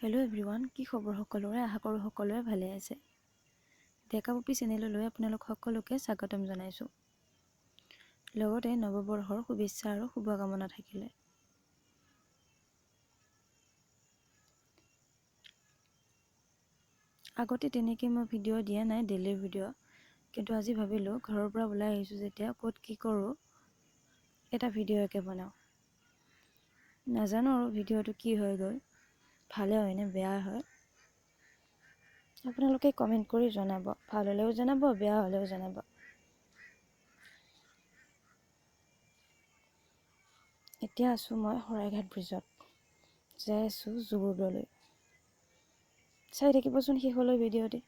Hello' everyone, কি খবৰ সকলোৰে? আশা কৰোঁ সকলোৱে ভালে আছে। ডেকা পপি চেনেললৈ আপোনালোক সকলোকে স্বাগতম জনাইছোঁ। লগতে নৱবৰ্ষৰ শুভেচ্ছা আৰু শুভকামনা থাকিলে। আগতে তেনেকৈ মই ভিডিঅ' দিয়া নাই, ডেইলিৰ ভিডিঅ', কিন্তু আজি ভাবিলোঁ ঘৰৰ পৰা ওলাই আহিছোঁ যেতিয়া ক'ত কি কৰোঁ এটা ভিডিঅ'কে বনাওঁ। নাজানো আৰু ভিডিঅ'টো কি হয় গৈ, ভালে হয় নে বেয়া হয়। আপোনালোকে কমেণ্ট কৰি জনাব, ভাল হ'লেও জনাব, বেয়া হ'লেও জনাব। এতিয়া আছোঁ মই শৰাইঘাট ব্ৰিজত, যাই আছোঁ জুহুৰডলৈ। চাই থাকিবচোন শেষলৈ ভিডিঅ'টি।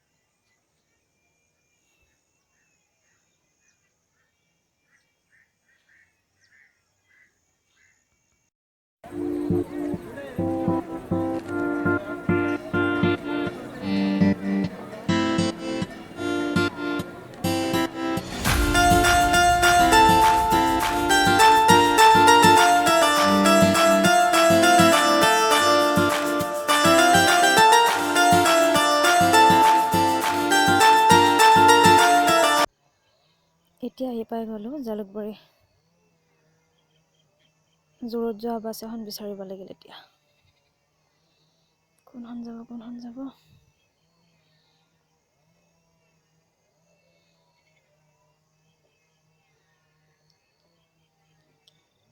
এতিয়া আহি পাই গ'লোঁ জালুকবাৰী। জোৰত যোৱা বাছ এখন বিচাৰিব লাগিল এতিয়া। কোনখন যাব?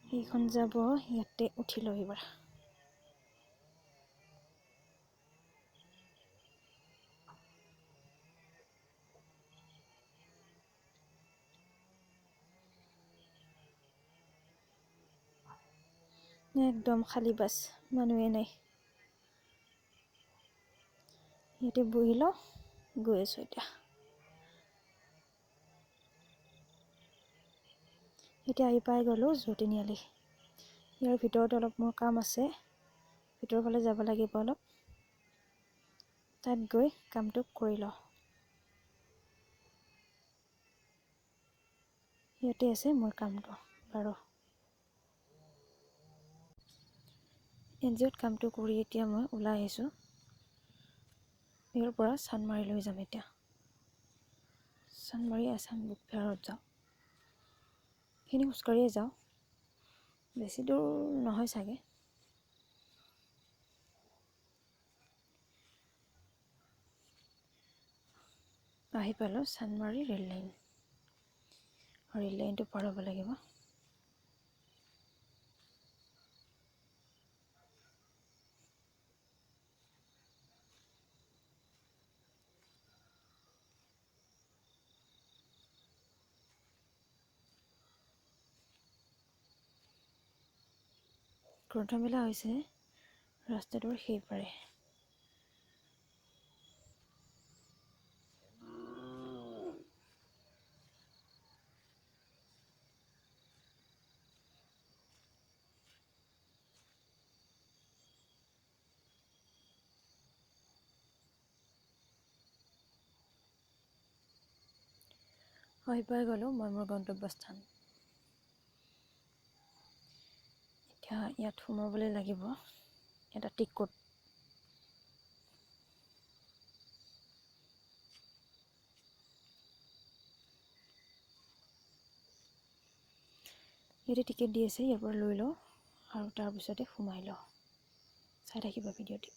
সেইখন যাব, ইয়াতে উঠি লওঁ এইবাৰ। একদম খালী বাছ, মানুহে নাই। ইয়াতে বহি লওঁ, গৈ আছোঁ এতিয়া। আহি পাই গ'লোঁ যোৰ তিনিআলি। ইয়াৰ ভিতৰত অলপ মোৰ কাম আছে, ভিতৰৰ ফালে যাব লাগিব অলপ। তাত গৈ কামটো কৰি লওঁ। ইয়াতে আছে মোৰ কামটো বাৰু। এনজিঅ'ত কামটো কৰি এতিয়া মই ওলাই আহিছোঁ। ইয়াৰ পৰা চান্দমাৰিলৈ যাম এতিয়া। চান্দমাৰি আছাম বুক ফেয়াৰত যাওঁ। সেইখিনি খোজকাঢ়িয়ে যাওঁ, বেছি দূৰ নহয় চাগে। আহি পালোঁ চান্দমাৰি ৰেল লাইনটো পাৰ হ'ব লাগিব। গ্ৰন্থমেলা হৈছে ৰাস্তাটোৰ সেইপাৰে। আহি পাই গ'লোঁ মই মোৰ গন্তব্যস্থান। এতিয়া ইয়াত সোমাবলৈ লাগিব এটা টিকট। ইয়াতে টিকেট দি আছে, ইয়াৰ পৰা লৈ লওঁ আৰু তাৰপিছতে সোমাই লওঁ। চাই থাকিব ভিডিঅ'টি।